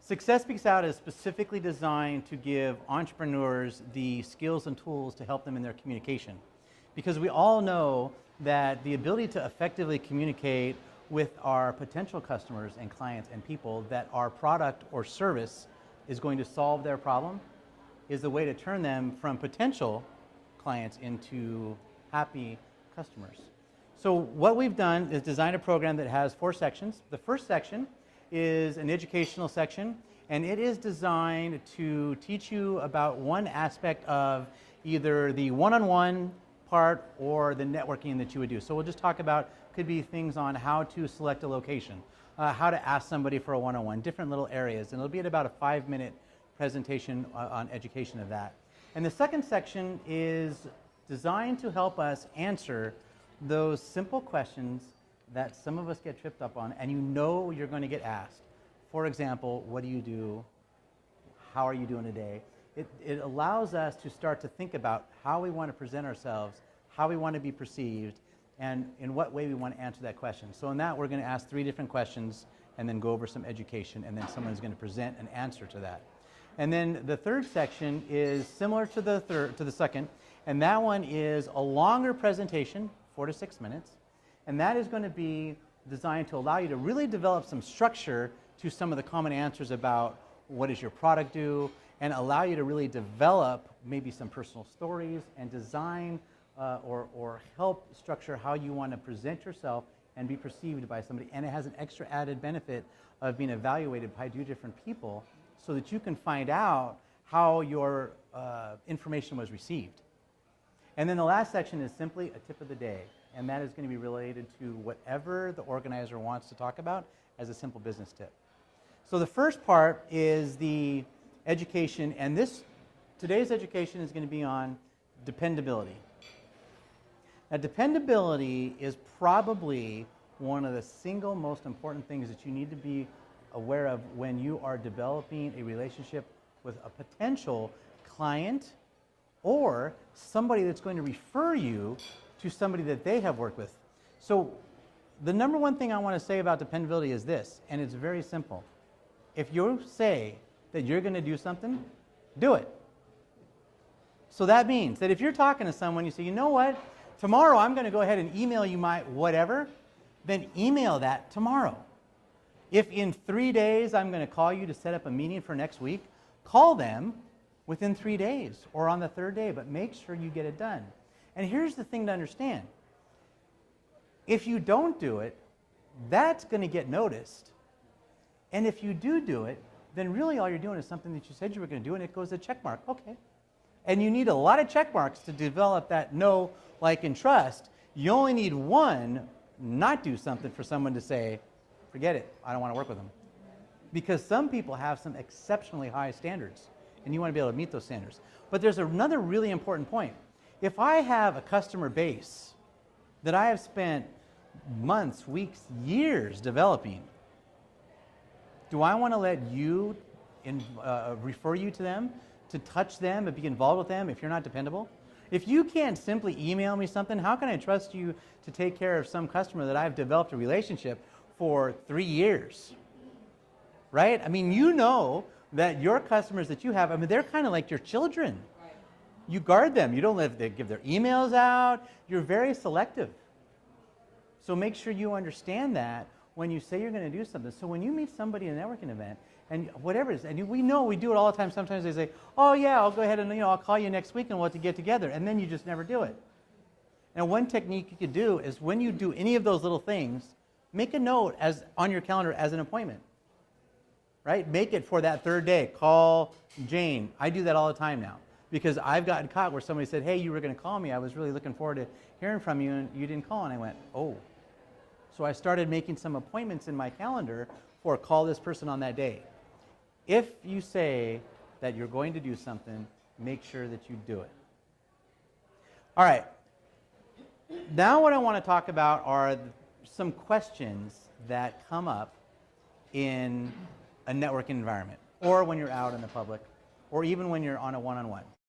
Success Speaks Out is specifically designed to give entrepreneurs the skills and tools to help them in their communication. Because we all know that the ability to effectively communicate with our potential customers and clients and people that our product or service is going to solve their problem is the way to turn them from potential clients into happy customers. So what we've done is design a program that has 4 sections. The first section is an educational section, and it is designed to teach you about one aspect of either the one-on-one part or the networking that you would do. So we'll just talk about, could be things on how to select a location, how to ask somebody for a one-on-one, different little areas, and it'll be at about a 5-minute presentation on education of that. And the second section is designed to help us answer those simple questions that some of us get tripped up on, and you know you're going to get asked. For example, what do you do? How are you doing today? It allows us to start to think about how we want to present ourselves, how we want to be perceived, and in what way we want to answer that question. So in that, we're going to ask 3 different questions and then go over some education, and then someone is going to present an answer to that. And then the third section is similar to the second, and that one is a longer presentation, 4 to 6 minutes. And that is going to be designed to allow you to really develop some structure to some of the common answers about what does your product do, and allow you to really develop maybe some personal stories and design or help structure how you want to present yourself and be perceived by somebody. And it has an extra added benefit of being evaluated by 2 different people so that you can find out how your information was received. And then the last section is simply a tip of the day. And that is going to be related to whatever the organizer wants to talk about as a simple business tip. So the first part is the education, and today's education is going to be on dependability. Now, dependability is probably one of the single most important things that you need to be aware of when you are developing a relationship with a potential client or somebody that's going to refer you to somebody that they have worked with. So the number one thing I want to say about dependability is this, and it's very simple. If you say that you're going to do something, do it. So that means that if you're talking to someone, you say, you know what, tomorrow I'm going to go ahead and email you my whatever, then email that tomorrow. If in 3 days I'm going to call you to set up a meeting for next week, call them within 3 days or on the 3rd day, but make sure you get it done. And here's the thing to understand. If you don't do it, that's going to get noticed. And if you do it, then really all you're doing is something that you said you were going to do, and it goes a check mark. Okay. And you need a lot of check marks to develop that know, like, and trust. You only need one not do something for someone to say, forget it, I don't want to work with them. Because some people have some exceptionally high standards, and you want to be able to meet those standards. But there's another really important point. If I have a customer base that I have spent months, weeks, years developing, do I want to let you refer you to them, to touch them, and be involved with them if you're not dependable? If you can't simply email me something, how can I trust you to take care of some customer that I've developed a relationship for 3 years? Right? I mean, you know that your customers that you have, I mean, they're kind of like your children. You guard them. You don't let them give their emails out. You're very selective. So make sure you understand that when you say you're going to do something. So when you meet somebody at a networking event, and whatever it is, and we know we do it all the time. Sometimes they say, oh yeah, I'll go ahead and I'll call you next week and we'll have to get together. And then you just never do it. And one technique you could do is when you do any of those little things, make a note on your calendar as an appointment. Right? Make it for that 3rd day. Call Jane. I do that all the time now. Because I've gotten caught where somebody said, hey, you were going to call me. I was really looking forward to hearing from you, and you didn't call. And I went, oh. So I started making some appointments in my calendar for call this person on that day. If you say that you're going to do something, make sure that you do it. All right. Now what I want to talk about are some questions that come up in a networking environment, or when you're out in the public, or even when you're on a one-on-one.